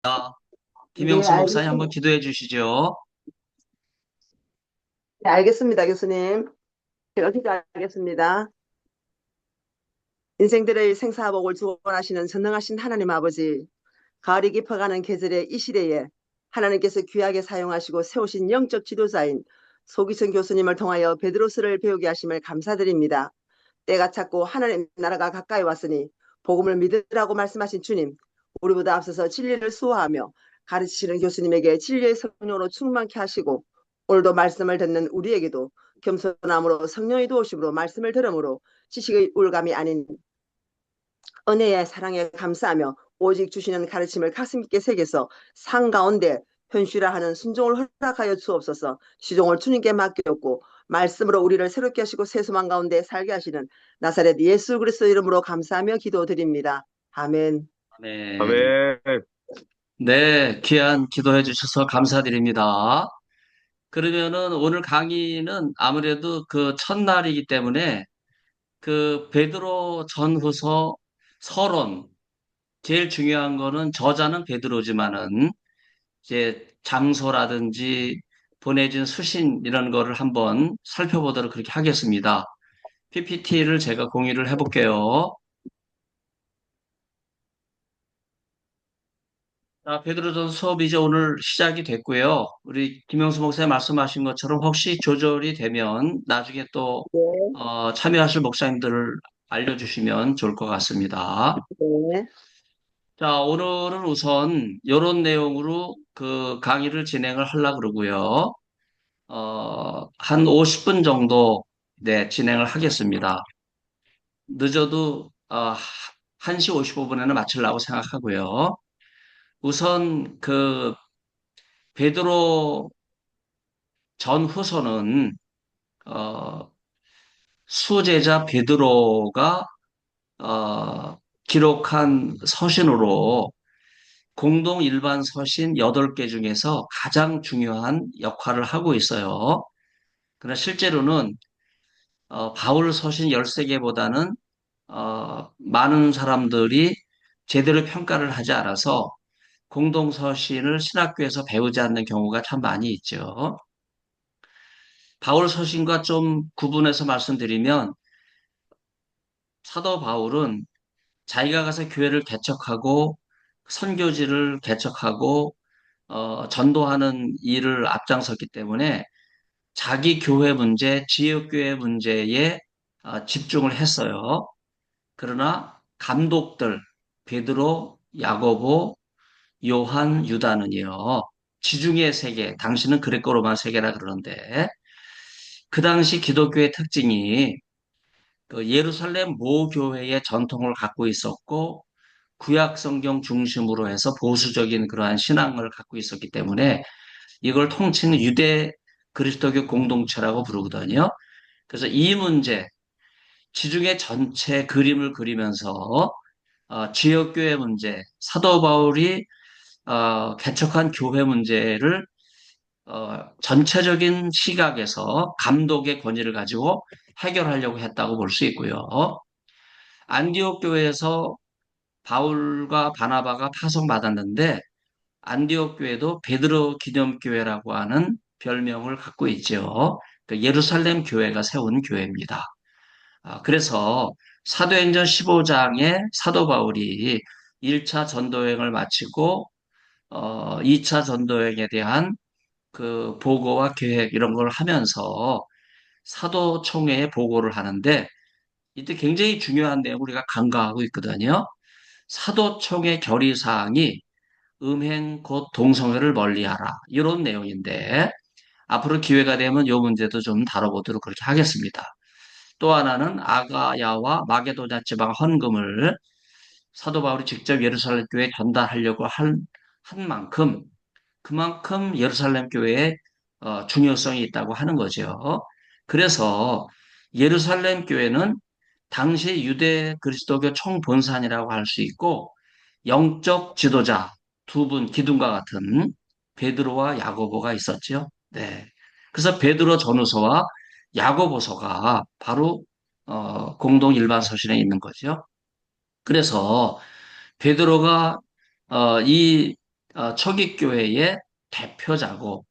네, 김영수 목사님 한번 알겠습니다. 기도해 주시죠. 네, 알겠습니다, 교수님. 제가 기도하겠습니다. 인생들의 생사복을 주관하시는 전능하신 하나님 아버지, 가을이 깊어가는 계절의 이 시대에 하나님께서 귀하게 사용하시고 세우신 영적 지도자인 소기천 교수님을 통하여 베드로스를 배우게 하심을 감사드립니다. 때가 찼고 하나님 나라가 가까이 왔으니 복음을 믿으라고 말씀하신 주님, 우리보다 앞서서 진리를 수호하며 가르치시는 교수님에게 진리의 성령으로 충만케 하시고 오늘도 말씀을 듣는 우리에게도 겸손함으로 성령의 도우심으로 말씀을 들음으로 지식의 울감이 아닌 은혜의 사랑에 감사하며 오직 주시는 가르침을 가슴 깊게 새겨서 상 가운데 현실화 하는 순종을 허락하여 주옵소서. 시종을 주님께 맡겼고 말씀으로 우리를 새롭게 하시고 세수만 가운데 살게 하시는 나사렛 예수 그리스도 이름으로 감사하며 기도드립니다. 아멘. 아멘. 아멘. 네, 귀한 기도해 주셔서 감사드립니다. 그러면은 오늘 강의는 아무래도 그 첫날이기 때문에 그 베드로 전후서 서론, 제일 중요한 거는 저자는 베드로지만은 이제 장소라든지 보내진 수신 이런 거를 한번 살펴보도록 그렇게 하겠습니다. PPT를 제가 공유를 해볼게요. 자, 베드로전 수업이 이제 오늘 시작이 됐고요. 우리 김영수 목사님 말씀하신 것처럼 혹시 조절이 되면 나중에 또 네, 참여하실 목사님들을 알려주시면 좋을 것 같습니다. 네, 자, 오늘은 우선 이런 내용으로 그 강의를 진행을 하려고 그러고요. 한 50분 정도 네, 진행을 하겠습니다. 늦어도 1시 55분에는 마치려고 생각하고요. 우선 그 베드로 전후서는 어, 수제자 베드로가 어, 기록한 서신으로 공동 일반 서신 8개 중에서 가장 중요한 역할을 하고 있어요. 그러나 실제로는 바울 서신 13개보다는 많은 사람들이 제대로 평가를 하지 않아서 공동 서신을 신학교에서 배우지 않는 경우가 참 많이 있죠. 바울 서신과 좀 구분해서 말씀드리면 사도 바울은 자기가 가서 교회를 개척하고 선교지를 개척하고 전도하는 일을 앞장섰기 때문에 자기 교회 문제, 지역교회 문제에 집중을 했어요. 그러나 감독들 베드로, 야고보, 요한, 유다는요. 지중해 세계, 당시는 그레코 로마 세계라 그러는데 그 당시 기독교의 특징이 그 예루살렘 모교회의 전통을 갖고 있었고 구약 성경 중심으로 해서 보수적인 그러한 신앙을 갖고 있었기 때문에 이걸 통칭 유대 그리스도교 공동체라고 부르거든요. 그래서 이 문제, 지중해 전체 그림을 그리면서 지역교회 문제, 사도 바울이 개척한 교회 문제를 전체적인 시각에서 감독의 권위를 가지고 해결하려고 했다고 볼 수 있고요. 안디옥 교회에서 바울과 바나바가 파송받았는데 안디옥 교회도 베드로 기념교회라고 하는 별명을 갖고 있죠. 그 예루살렘 교회가 세운 교회입니다. 그래서 사도행전 15장에 사도 바울이 1차 전도여행을 마치고 2차 전도여행에 대한 그 보고와 계획 이런 걸 하면서 사도총회에 보고를 하는데 이때 굉장히 중요한 내용 우리가 간과하고 있거든요. 사도총회 결의사항이 음행 곧 동성애를 멀리하라 이런 내용인데 앞으로 기회가 되면 이 문제도 좀 다뤄보도록 그렇게 하겠습니다. 또 하나는 아가야와 마게도냐 지방 헌금을 사도 바울이 직접 예루살렘 교회에 전달하려고 한 만큼 그만큼 예루살렘 교회에 중요성이 있다고 하는 거죠. 그래서 예루살렘 교회는 당시 유대 그리스도교 총본산이라고 할 수 있고 영적 지도자 두 분 기둥과 같은 베드로와 야고보가 있었죠. 네. 그래서 베드로 전후서와 야고보서가 바로 공동 일반 서신에 있는 거죠. 그래서 베드로가 이 초기 교회의 대표자고,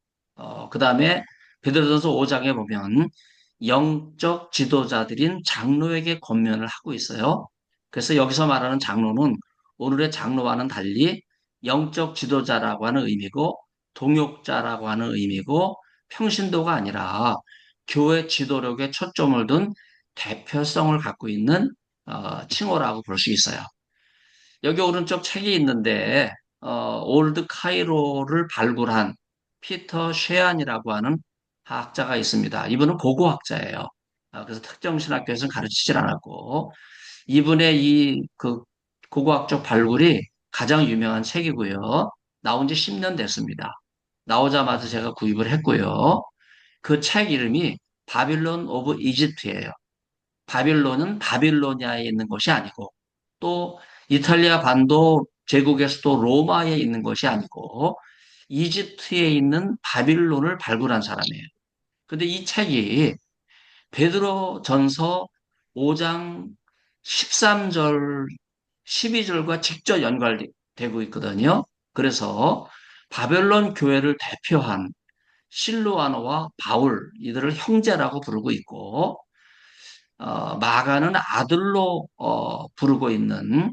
그 다음에 베드로전서 5장에 보면 영적 지도자들인 장로에게 권면을 하고 있어요. 그래서 여기서 말하는 장로는 오늘의 장로와는 달리 영적 지도자라고 하는 의미고, 동역자라고 하는 의미고, 평신도가 아니라 교회 지도력에 초점을 둔 대표성을 갖고 있는 칭호라고 볼 수 있어요. 여기 오른쪽 책이 있는데 올드 카이로를 발굴한 피터 쉐안이라고 하는 학자가 있습니다. 이분은 고고학자예요. 그래서 특정 신학교에서는 가르치질 않았고 이분의 이 그 고고학적 발굴이 가장 유명한 책이고요. 나온 지 10년 됐습니다. 나오자마자 제가 구입을 했고요. 그 책 이름이 바빌론 오브 이집트예요. 바빌론은 바빌로니아에 있는 것이 아니고 또 이탈리아 반도 제국에서도 로마에 있는 것이 아니고 이집트에 있는 바빌론을 발굴한 사람이에요. 근데 이 책이 베드로 전서 5장 13절, 12절과 직접 연관되고 있거든요. 그래서 바벨론 교회를 대표한 실로아노와 바울, 이들을 형제라고 부르고 있고, 마가는 아들로 부르고 있는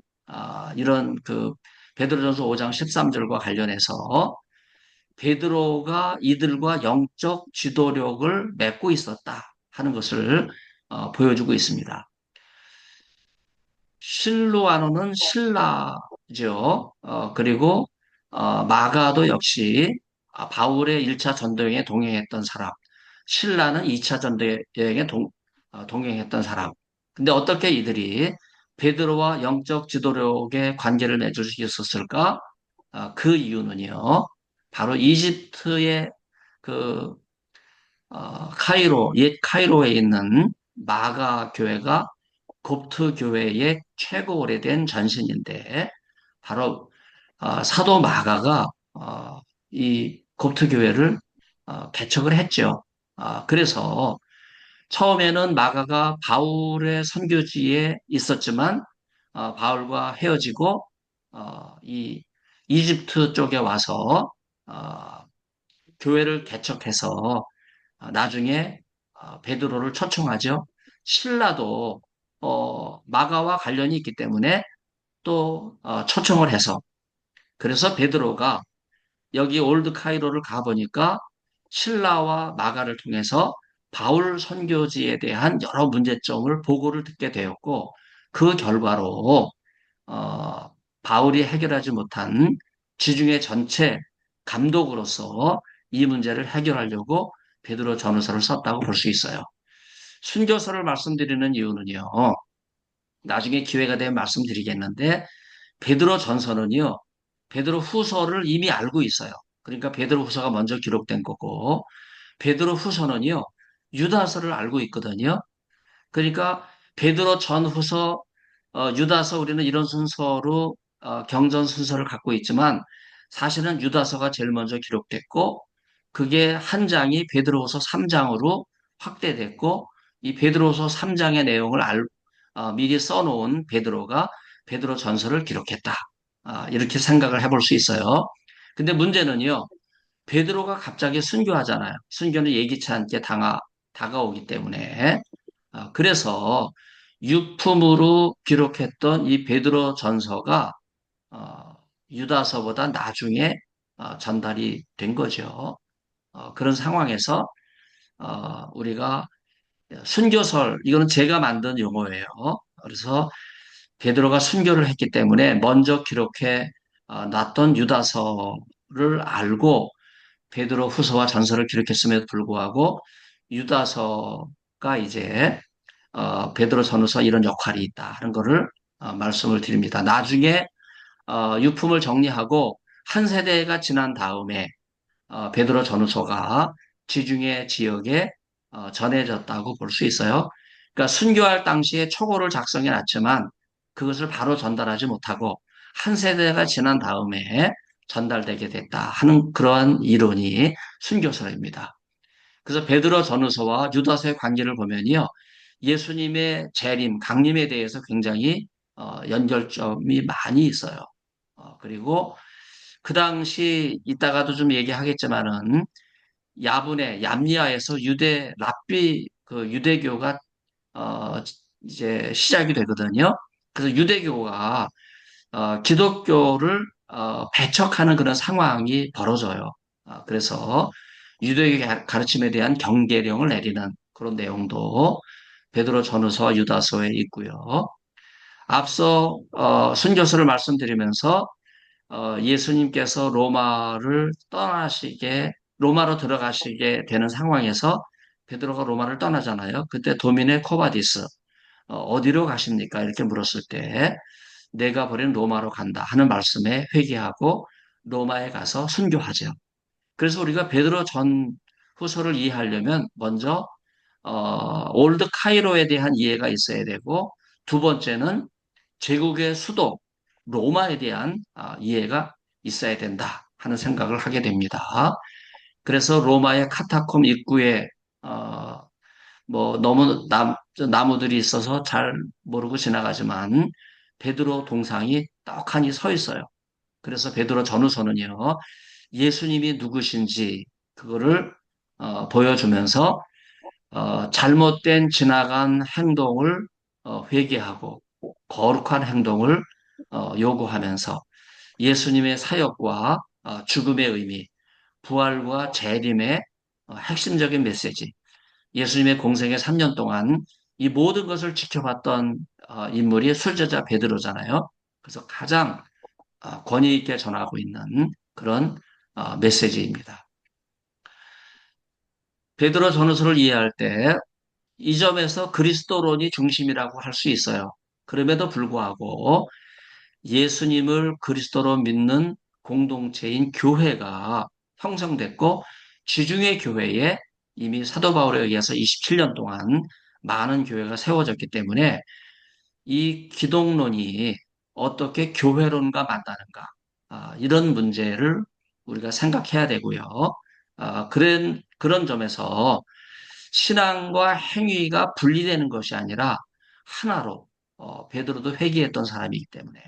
이런 그 베드로전서 5장 13절과 관련해서 베드로가 이들과 영적 지도력을 맺고 있었다 하는 것을 보여주고 있습니다. 실루아노는 신라죠. 그리고 마가도 역시 바울의 1차 전도여행에 동행했던 사람, 신라는 2차 전도여행에 동행했던 사람. 근데 어떻게 이들이 베드로와 영적 지도력의 관계를 맺을 수 있었을까? 그 이유는요, 바로 이집트의 그 카이로, 옛 카이로에 있는 마가 교회가 kop트 교회의 최고 오래된 전신인데 바로 사도 마가가 이 kop트 교회를 개척을 했죠. 그래서 처음에는 마가가 바울의 선교지에 있었지만 바울과 헤어지고 이 이집트 쪽에 와서 어, 교회를 개척해서 나중에 베드로를 초청하죠. 신라도 마가와 관련이 있기 때문에 또 초청을 해서 그래서 베드로가 여기 올드 카이로를 가보니까 신라와 마가를 통해서 바울 선교지에 대한 여러 문제점을 보고를 듣게 되었고 그 결과로 어, 바울이 해결하지 못한 지중해 전체 감독으로서 이 문제를 해결하려고 베드로 전후서를 썼다고 볼 수 있어요. 순교서를 말씀드리는 이유는요. 나중에 기회가 되면 말씀드리겠는데 베드로 전서는요. 베드로 후서를 이미 알고 있어요. 그러니까 베드로 후서가 먼저 기록된 거고 베드로 후서는요. 유다서를 알고 있거든요. 그러니까 베드로 전후서, 유다서 우리는 이런 순서로 경전 순서를 갖고 있지만 사실은 유다서가 제일 먼저 기록됐고 그게 한 장이 베드로후서 3장으로 확대됐고 이 베드로후서 3장의 내용을 미리 써놓은 베드로가 베드로 전서를 기록했다. 이렇게 생각을 해볼 수 있어요. 근데 문제는요. 베드로가 갑자기 순교하잖아요. 순교는 예기치 않게 다가오기 때문에 그래서 유품으로 기록했던 이 베드로 전서가 어, 유다서보다 나중에 전달이 된 거죠. 그런 상황에서 우리가 순교설 이거는 제가 만든 용어예요. 그래서 베드로가 순교를 했기 때문에 먼저 기록해 놨던 유다서를 알고 베드로 후서와 전서를 기록했음에도 불구하고 유다서가 이제 베드로 전후서 이런 역할이 있다 하는 것을 말씀을 드립니다. 나중에 유품을 정리하고 한 세대가 지난 다음에 베드로 전후서가 지중해 지역에 전해졌다고 볼 수 있어요. 그러니까 순교할 당시에 초고를 작성해 놨지만 그것을 바로 전달하지 못하고 한 세대가 지난 다음에 전달되게 됐다 하는 그러한 이론이 순교서입니다. 그래서 베드로 전후서와 유다서의 관계를 보면요. 예수님의 재림, 강림에 대해서 굉장히 연결점이 많이 있어요. 그리고 그 당시 이따가도 좀 얘기하겠지만은 야분에 얌리아에서 그 유대교가 어, 이제 시작이 되거든요. 그래서 유대교가 기독교를 배척하는 그런 상황이 벌어져요. 그래서 유대교 가르침에 대한 경계령을 내리는 그런 내용도 베드로 전후서와 유다서에 있고요. 앞서 순교서를 말씀드리면서 예수님께서 로마로 들어가시게 되는 상황에서 베드로가 로마를 떠나잖아요. 그때 도미네 코바디스 어디로 가십니까? 이렇게 물었을 때 내가 버린 로마로 간다 하는 말씀에 회개하고 로마에 가서 순교하죠. 그래서 우리가 베드로 전 후서를 이해하려면 먼저 올드 카이로에 대한 이해가 있어야 되고 두 번째는 제국의 수도 로마에 대한 이해가 있어야 된다 하는 생각을 하게 됩니다. 그래서 로마의 카타콤 입구에 뭐 너무 나무들이 있어서 잘 모르고 지나가지만 베드로 동상이 떡하니 서 있어요. 그래서 베드로 전후서는요, 예수님이 누구신지 그거를 보여주면서 잘못된 지나간 행동을 회개하고 거룩한 행동을 요구하면서 예수님의 사역과 죽음의 의미, 부활과 재림의 핵심적인 메시지, 예수님의 공생의 3년 동안 이 모든 것을 지켜봤던 인물이 술제자 베드로잖아요. 그래서 가장 권위 있게 전하고 있는 그런 메시지입니다. 베드로 전후서를 이해할 때 이 점에서 그리스도론이 중심이라고 할 수 있어요. 그럼에도 불구하고 예수님을 그리스도로 믿는 공동체인 교회가 형성됐고 지중해 교회에 이미 사도 바울에 의해서 27년 동안 많은 교회가 세워졌기 때문에 이 기독론이 어떻게 교회론과 맞다는가 이런 문제를 우리가 생각해야 되고요. 그런 점에서 신앙과 행위가 분리되는 것이 아니라 하나로 베드로도 회개했던 사람이기 때문에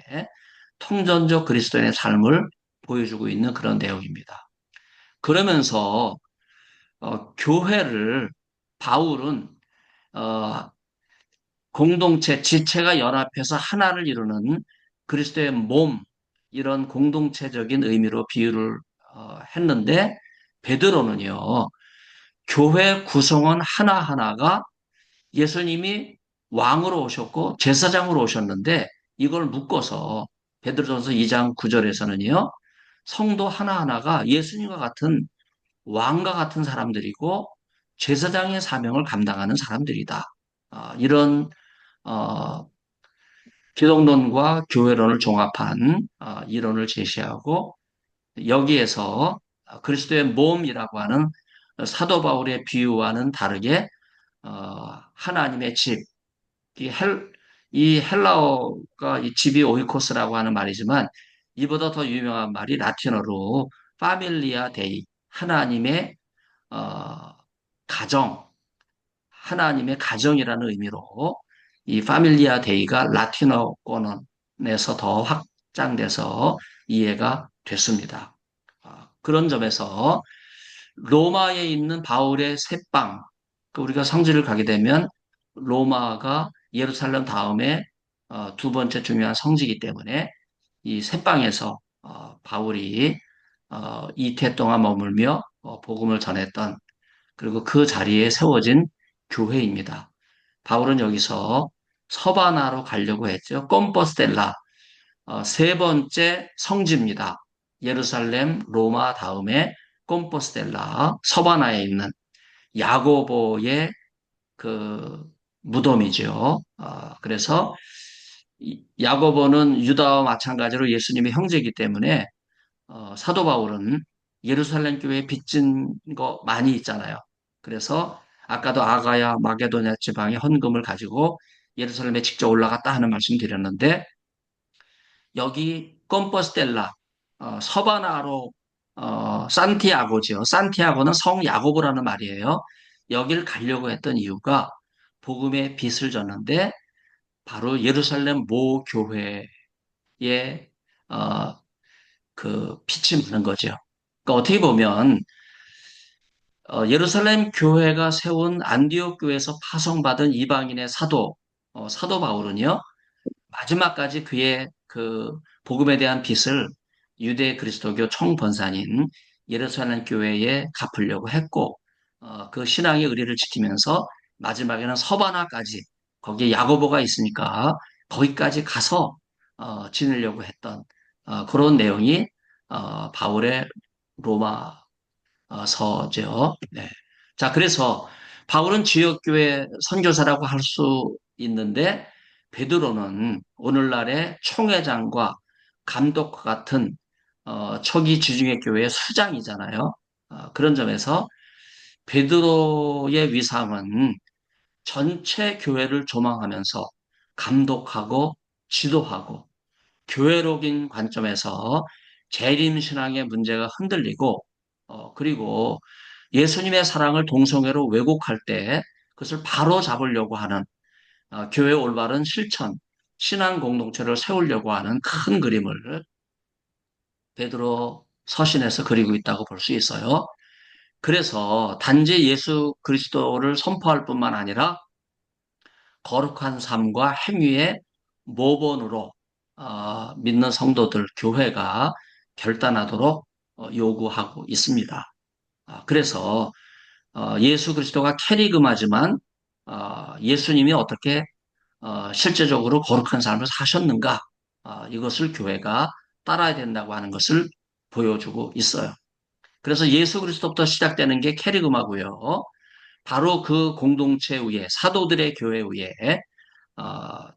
통전적 그리스도인의 삶을 보여주고 있는 그런 내용입니다. 그러면서 교회를 바울은 어, 공동체, 지체가 연합해서 하나를 이루는 그리스도의 몸 이런 공동체적인 의미로 비유를 했는데 베드로는요 교회 구성원 하나하나가 예수님이 왕으로 오셨고 제사장으로 오셨는데 이걸 묶어서 베드로전서 2장 9절에서는요. 성도 하나하나가 예수님과 같은 왕과 같은 사람들이고 제사장의 사명을 감당하는 사람들이다. 이런 어, 기독론과 교회론을 종합한 이론을 제시하고 여기에서 그리스도의 몸이라고 하는 사도 바울의 비유와는 다르게 하나님의 집, 이, 이 헬라어가 이 집이 오이코스라고 하는 말이지만 이보다 더 유명한 말이 라틴어로 파밀리아 데이, 하나님의 어, 가정, 하나님의 가정이라는 의미로 이 파밀리아 데이가 라틴어권에서 더 확장돼서 이해가 됐습니다. 그런 점에서 로마에 있는 바울의 새방, 우리가 성지를 가게 되면 로마가 예루살렘 다음에 두 번째 중요한 성지이기 때문에 이 새방에서 바울이 이태 동안 머물며 복음을 전했던 그리고 그 자리에 세워진 교회입니다. 바울은 여기서 서바나로 가려고 했죠. 컴포스텔라, 세 번째 성지입니다. 예루살렘, 로마 다음에 콤포스텔라, 서바나에 있는 야고보의 그 무덤이죠. 그래서 야고보는 유다와 마찬가지로 예수님의 형제이기 때문에 사도 바울은 예루살렘 교회에 빚진 거 많이 있잖아요. 그래서 아까도 아가야 마게도냐 지방의 헌금을 가지고 예루살렘에 직접 올라갔다 하는 말씀 드렸는데 여기 컴포스텔라 서바나로 산티아고지요. 산티아고는 성 야고보라는 말이에요. 여길 가려고 했던 이유가 복음의 빛을 줬는데 바로 예루살렘 모 교회의 어, 그 빛이 나는 거죠. 그러니까 어떻게 보면 예루살렘 교회가 세운 안디옥 교회에서 파송받은 이방인의 사도 사도 바울은요. 마지막까지 그의 그 복음에 대한 빚을 유대 그리스도교 총번산인 예루살렘 교회에 갚으려고 했고 그 신앙의 의리를 지키면서 마지막에는 서바나까지 거기에 야고보가 있으니까 거기까지 가서 지내려고 했던 그런 내용이 바울의 로마 서죠. 네. 자, 그래서 바울은 지역교회 선교사라고 할 수 있는데 베드로는 오늘날의 총회장과 감독과 같은 초기 지중해 교회의 수장이잖아요. 그런 점에서 베드로의 위상은 전체 교회를 조망하면서 감독하고 지도하고 교회록인 관점에서 재림신앙의 문제가 흔들리고 그리고 예수님의 사랑을 동성애로 왜곡할 때 그것을 바로 잡으려고 하는 교회 올바른 실천, 신앙 공동체를 세우려고 하는 큰 그림을 베드로 서신에서 그리고 있다고 볼 수 있어요. 그래서 단지 예수 그리스도를 선포할 뿐만 아니라 거룩한 삶과 행위의 모본으로 믿는 성도들, 교회가 결단하도록 요구하고 있습니다. 그래서 예수 그리스도가 캐리그마지만 예수님이 어떻게 실제적으로 거룩한 삶을 사셨는가 이것을 교회가 따라야 된다고 하는 것을 보여주고 있어요. 그래서 예수 그리스도부터 시작되는 게 캐리그마고요. 바로 그 공동체 위에 사도들의 교회 위에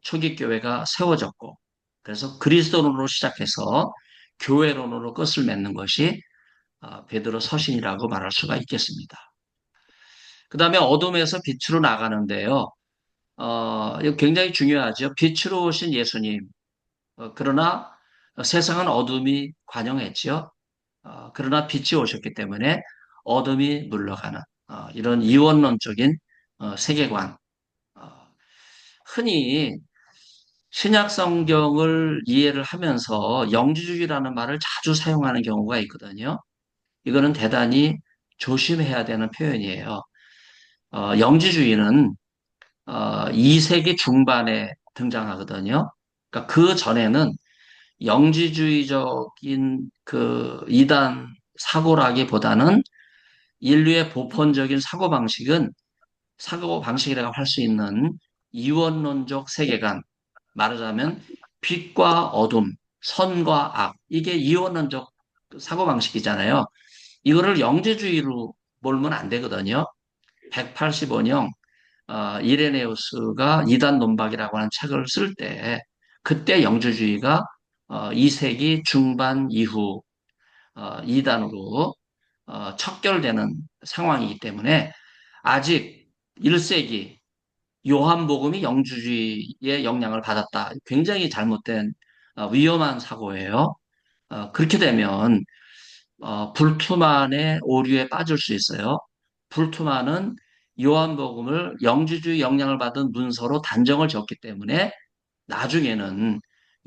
초기 교회가 세워졌고 그래서 그리스도론으로 시작해서 교회론으로 끝을 맺는 것이 베드로 서신이라고 말할 수가 있겠습니다. 그 다음에 어둠에서 빛으로 나가는데요. 이거 굉장히 중요하죠. 빛으로 오신 예수님. 그러나 세상은 어둠이 관영했죠. 그러나 빛이 오셨기 때문에 어둠이 물러가는 이런 이원론적인 세계관. 어, 흔히 신약 성경을 이해를 하면서 영지주의라는 말을 자주 사용하는 경우가 있거든요. 이거는 대단히 조심해야 되는 표현이에요. 영지주의는 2세기 중반에 등장하거든요. 그러니까 그 전에는 영지주의적인 그 이단 사고라기보다는 인류의 보편적인 사고방식이라고 할 수 있는 이원론적 세계관, 말하자면 빛과 어둠, 선과 악, 이게 이원론적 사고방식이잖아요. 이거를 영지주의로 몰면 안 되거든요. 185년 이레네우스가 이단 논박이라고 하는 책을 쓸 때 그때 영주주의가 2세기 중반 이후 이단으로 척결되는 상황이기 때문에 아직 1세기 요한복음이 영주주의의 영향을 받았다. 굉장히 잘못된 위험한 사고예요. 그렇게 되면 불투만의 오류에 빠질 수 있어요. 불투만은 요한복음을 영지주의 영향을 받은 문서로 단정을 지었기 때문에 나중에는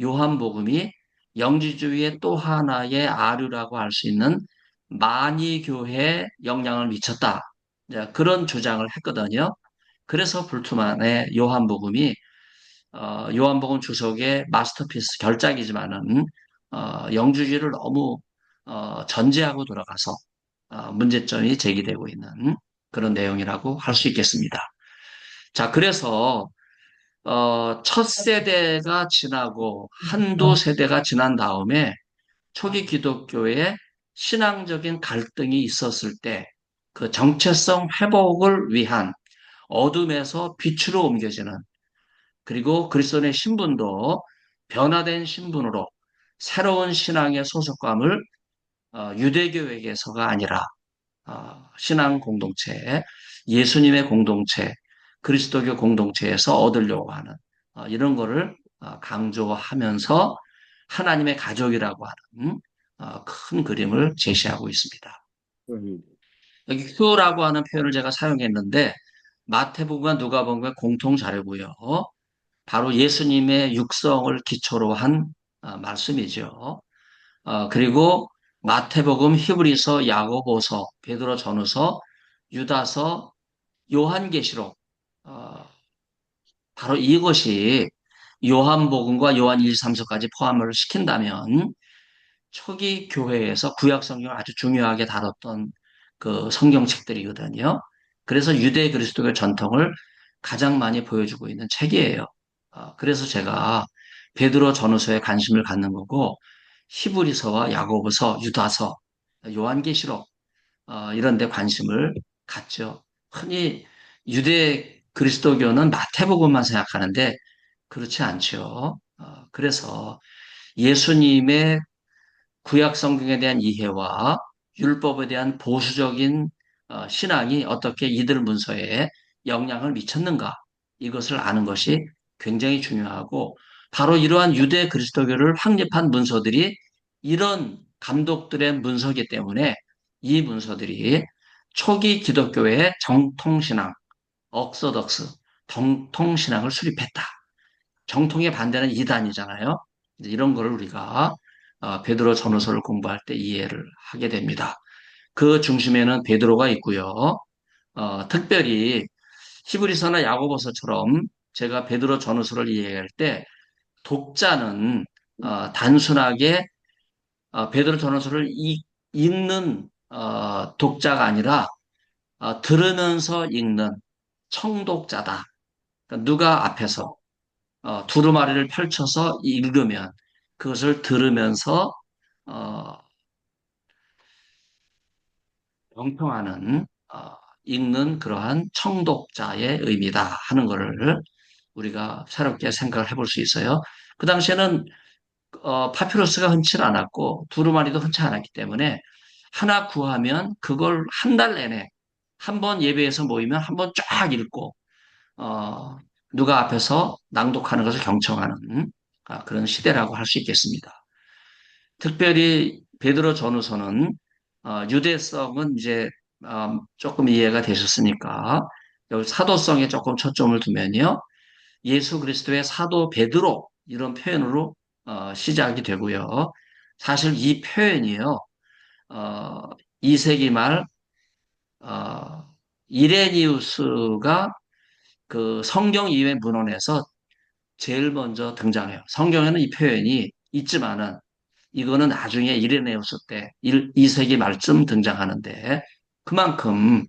요한복음이 영지주의의 또 하나의 아류라고 할 수 있는 만이교회에 영향을 미쳤다. 이제 그런 주장을 했거든요. 그래서 불투만의 요한복음이 요한복음 주석의 마스터피스 결작이지만은 영주주의를 너무 전제하고 돌아가서 문제점이 제기되고 있는 그런 내용이라고 할 수 있겠습니다. 자, 그래서 첫 세대가 지나고 한두 세대가 지난 다음에 초기 기독교에 신앙적인 갈등이 있었을 때 그 정체성 회복을 위한 어둠에서 빛으로 옮겨지는 그리고 그리스도의 신분도 변화된 신분으로 새로운 신앙의 소속감을 유대교에게서가 아니라 신앙 공동체, 예수님의 공동체, 그리스도교 공동체에서 얻으려고 하는 이런 거를 강조하면서 하나님의 가족이라고 하는 큰 그림을 제시하고 있습니다. 음. 여기 교라고 하는 표현을 제가 사용했는데 마태복음과 누가복음의 공통 자료고요. 바로 예수님의 육성을 기초로 한 말씀이죠. 그리고 마태복음, 히브리서, 야고보서, 베드로 전후서, 유다서, 요한계시록, 어, 바로 이것이 요한복음과 요한 1, 3서까지 포함을 시킨다면 초기 교회에서 구약 성경을 아주 중요하게 다뤘던 그 성경책들이거든요. 그래서 유대 그리스도교 전통을 가장 많이 보여주고 있는 책이에요. 그래서 제가 베드로 전후서에 관심을 갖는 거고 히브리서와 야고보서, 유다서, 요한계시록 이런 데 관심을 갖죠. 흔히 유대 그리스도교는 마태복음만 생각하는데 그렇지 않죠. 그래서 예수님의 구약 성경에 대한 이해와 율법에 대한 보수적인 신앙이 어떻게 이들 문서에 영향을 미쳤는가 이것을 아는 것이 굉장히 중요하고 바로 이러한 유대 그리스도교를 확립한 문서들이 이런 감독들의 문서이기 때문에 이 문서들이 초기 기독교의 정통신앙, 억서덕스, 정통신앙을 수립했다. 정통의 반대는 이단이잖아요. 이런 거를 우리가 베드로 전후서를 공부할 때 이해를 하게 됩니다. 그 중심에는 베드로가 있고요. 특별히 히브리서나 야고보서처럼 제가 베드로 전후서를 이해할 때 독자는 단순하게 베드로 전후서를 읽는 독자가 아니라 들으면서 읽는 청독자다. 그러니까 누가 앞에서 두루마리를 펼쳐서 읽으면 그것을 들으면서 어, 경청하는 읽는 그러한 청독자의 의미다 하는 것을 우리가 새롭게 생각을 해볼 수 있어요. 그 당시에는 파피루스가 흔치 않았고 두루마리도 흔치 않았기 때문에 하나 구하면 그걸 한 달 내내 한 번 예배에서 모이면 한 번 쫙 읽고 어, 누가 앞에서 낭독하는 것을 경청하는 그런 시대라고 할 수 있겠습니다. 특별히 베드로 전후서는 유대성은 이제 조금 이해가 되셨으니까 여기 사도성에 조금 초점을 두면요. 예수 그리스도의 사도 베드로 이런 표현으로 시작이 되고요. 사실 이 표현이요. 어, 2세기 말 어, 이레니우스가 그 성경 이외 문헌에서 제일 먼저 등장해요. 성경에는 이 표현이 있지만은 이거는 나중에 이레네우스 때 2세기 말쯤 등장하는데 그만큼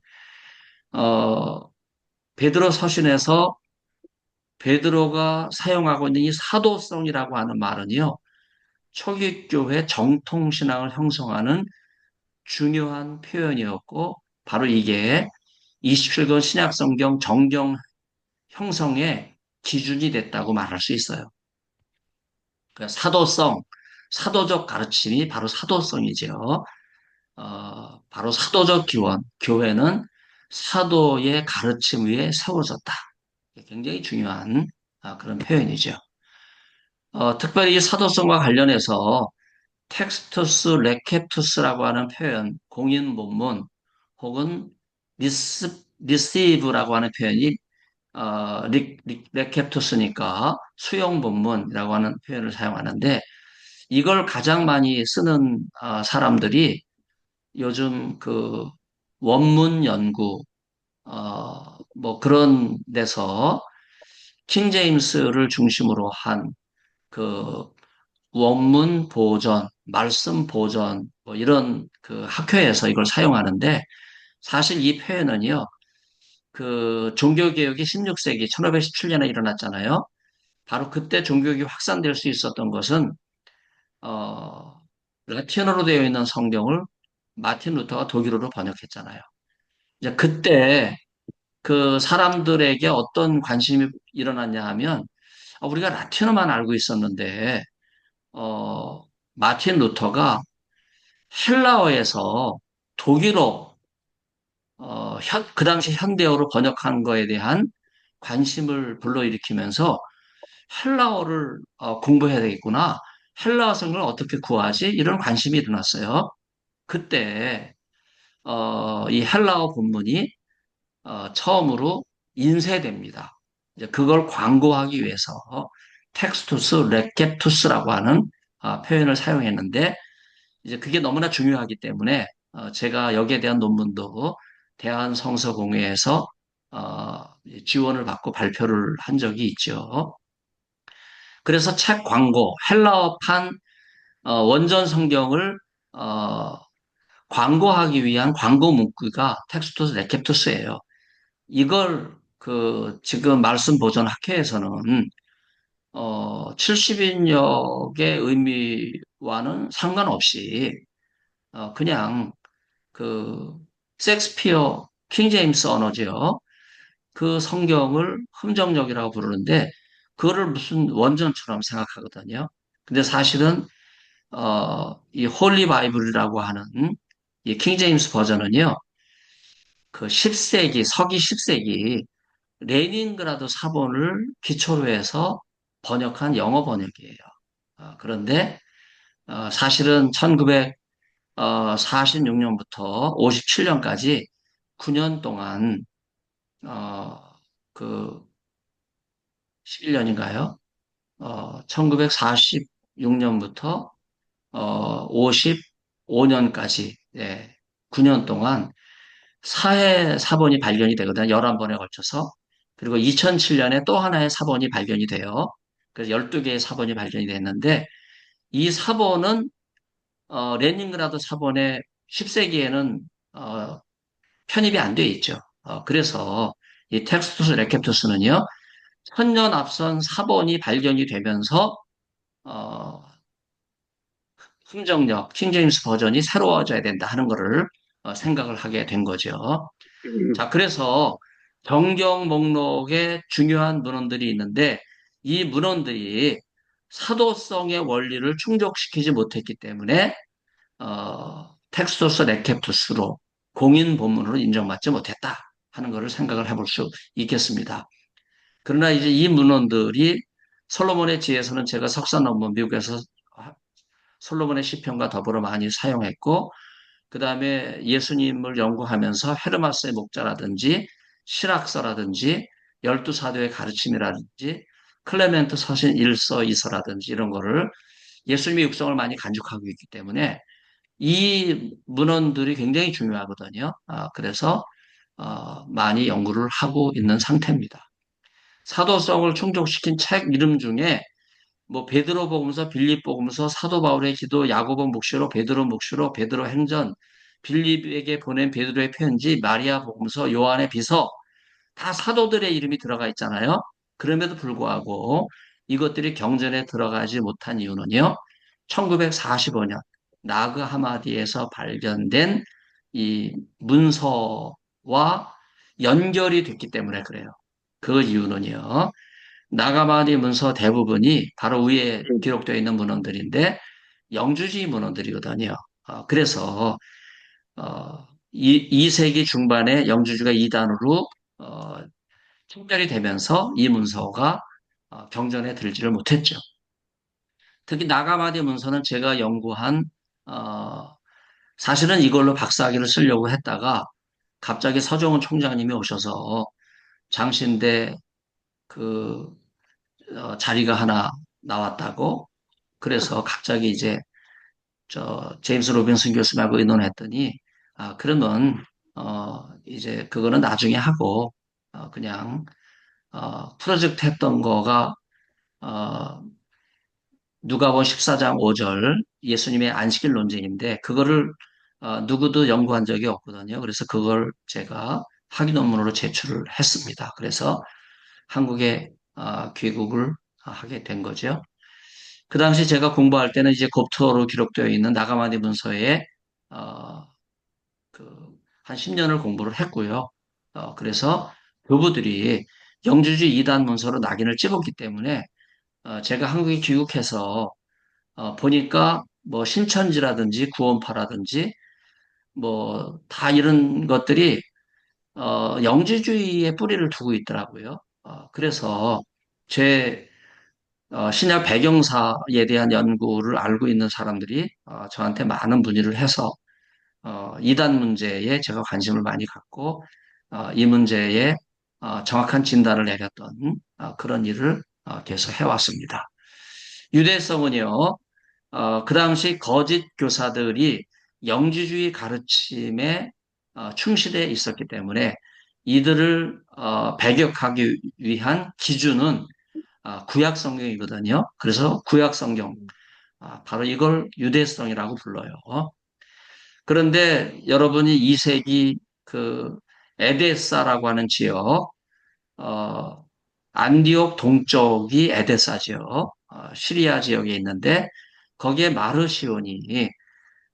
어, 베드로 서신에서 베드로가 사용하고 있는 이 사도성이라고 하는 말은요. 초기 교회 정통 신앙을 형성하는 중요한 표현이었고 바로 이게 27권 신약 성경 정경 형성의 기준이 됐다고 말할 수 있어요. 그러니까 사도성, 사도적 가르침이 바로 사도성이죠. 바로 사도적 기원, 교회는 사도의 가르침 위에 세워졌다. 굉장히 중요한 그런 표현이죠. 특별히 이 사도성과 관련해서 텍스투스 레케투스라고 하는 표현, 공인 본문 혹은 리시브라고 하는 표현이 레케투스니까 수용 본문이라고 하는 표현을 사용하는데 이걸 가장 많이 쓰는 사람들이 요즘 그 원문 연구 뭐 그런 데서 킹 제임스를 중심으로 한 그 원문 보전, 말씀 보전 뭐 이런 그 학회에서 이걸 사용하는데 사실 이 표현은요. 그 종교개혁이 16세기 1517년에 일어났잖아요. 바로 그때 종교개혁이 확산될 수 있었던 것은 어, 라틴어로 되어 있는 성경을 마틴 루터가 독일어로 번역했잖아요. 이제 그때 그 사람들에게 어떤 관심이 일어났냐 하면 우리가 라틴어만 알고 있었는데 어, 마틴 루터가 헬라어에서 독일어 그 당시 현대어로 번역한 거에 대한 관심을 불러일으키면서 헬라어를 공부해야 되겠구나. 헬라어 성경을 어떻게 구하지? 이런 관심이 일어났어요. 그때 이 헬라어 본문이 처음으로 인쇄됩니다. 이제 그걸 광고하기 위해서 텍스투스 레케투스라고 하는 표현을 사용했는데 이제 그게 너무나 중요하기 때문에 제가 여기에 대한 논문도 대한성서공회에서 지원을 받고 발표를 한 적이 있죠. 그래서 책 광고, 헬라어판 원전 성경을 어, 광고하기 위한 광고 문구가 텍스토스 레캡투스예요. 이걸 지금 말씀 보존 학회에서는 70인역의 의미와는 상관없이 그냥 그 섹스피어 킹 제임스 언어지요. 그 성경을 흠정역이라고 부르는데 그거를 무슨 원전처럼 생각하거든요. 근데 사실은 이 홀리 바이블이라고 하는 이 킹 제임스 버전은요. 그 10세기 서기 10세기 레닌그라드 사본을 기초로 해서 번역한 영어 번역이에요. 그런데 사실은 1946년부터 57년까지 9년 동안 그 11년인가요? 1946년부터 55년까지 9년 동안 사해 사본이 발견이 되거든요. 11번에 걸쳐서. 그리고 2007년에 또 하나의 사본이 발견이 돼요. 그래서 12개의 사본이 발견이 됐는데 이 사본은 레닌그라드 사본의 10세기에는 편입이 안 돼 있죠. 그래서 이 텍스투스 레캡투스는요. 천년 앞선 사본이 발견이 되면서 어, 흥정력, 킹제임스 버전이 새로워져야 된다 하는 것을 생각을 하게 된 거죠. 자, 그래서 정경 목록에 중요한 문헌들이 있는데 이 문헌들이 사도성의 원리를 충족시키지 못했기 때문에 텍스토스 레캡투스로 공인 본문으로 인정받지 못했다 하는 것을 생각을 해볼 수 있겠습니다. 그러나 이제 이 문헌들이 솔로몬의 지혜서는 제가 석사 논문 미국에서 솔로몬의 시편과 더불어 많이 사용했고 그 다음에 예수님을 연구하면서 헤르마스의 목자라든지 실학서라든지 열두 사도의 가르침이라든지 클레멘트 서신 1서 2서라든지 이런 거를 예수님의 육성을 많이 간직하고 있기 때문에 이 문헌들이 굉장히 중요하거든요. 그래서 많이 연구를 하고 있는 상태입니다. 사도성을 충족시킨 책 이름 중에 뭐 베드로복음서, 빌립복음서, 사도 바울의 기도, 야고보 묵시록, 베드로 묵시록, 베드로 행전, 빌립에게 보낸 베드로의 편지, 마리아 복음서, 요한의 비서 다 사도들의 이름이 들어가 있잖아요. 그럼에도 불구하고 이것들이 경전에 들어가지 못한 이유는요. 1945년 나그 하마디에서 발견된 이 문서와 연결이 됐기 때문에 그래요. 그 이유는요. 나가마니 문서 대부분이 바로 위에 기록되어 있는 문헌들인데 영주주의 문헌들이거든요. 그래서 2세기 중반에 영주주가 이단으로 어, 총결이 되면서 이 문서가 경전에 들지를 못했죠. 특히 나가마디 문서는 제가 연구한 어, 사실은 이걸로 박사학위를 쓰려고 했다가 갑자기 서정훈 총장님이 오셔서 장신대 그 자리가 하나 나왔다고 그래서 갑자기 이제 제임스 로빈슨 교수님하고 의논했더니 그러면 이제 그거는 나중에 하고 그냥 프로젝트 했던 거가 어, 누가복음 14장 5절 예수님의 안식일 논쟁인데 그거를 누구도 연구한 적이 없거든요. 그래서 그걸 제가 학위 논문으로 제출을 했습니다. 그래서 한국에 귀국을 하게 된 거죠. 그 당시 제가 공부할 때는 이제 곱토로 기록되어 있는 나가마니 문서에 어, 한 10년을 공부를 했고요. 그래서 교부들이 영주주의 이단 문서로 낙인을 찍었기 때문에 제가 한국에 귀국해서 보니까 뭐 신천지라든지 구원파라든지 뭐 다 이런 것들이 영주주의의 뿌리를 두고 있더라고요. 그래서 제 신약 배경사에 대한 연구를 알고 있는 사람들이 저한테 많은 문의를 해서 이단 문제에 제가 관심을 많이 갖고 이 문제에 정확한 진단을 내렸던 그런 일을 계속 해왔습니다. 유대성은요, 그 당시 거짓 교사들이 영주주의 가르침에 충실해 있었기 때문에 이들을 배격하기 위한 기준은 구약 성경이거든요. 그래서 구약 성경, 바로 이걸 유대성이라고 불러요. 그런데 여러분이 2세기 그 에데사라고 하는 지역, 어, 안디옥 동쪽이 에데사 지역, 시리아 지역에 있는데 거기에 마르시온이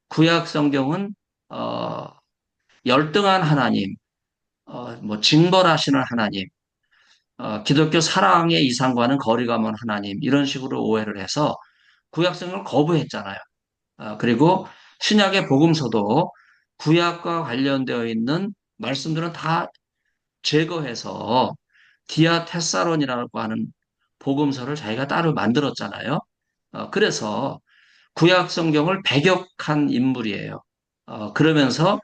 구약 성경은 어, 열등한 하나님, 뭐 징벌하시는 하나님, 기독교 사랑의 이상과는 거리가 먼 하나님 이런 식으로 오해를 해서 구약 성경을 거부했잖아요. 그리고 신약의 복음서도 구약과 관련되어 있는 말씀들은 다 제거해서 디아 테사론이라고 하는 복음서를 자기가 따로 만들었잖아요. 그래서 구약 성경을 배격한 인물이에요. 그러면서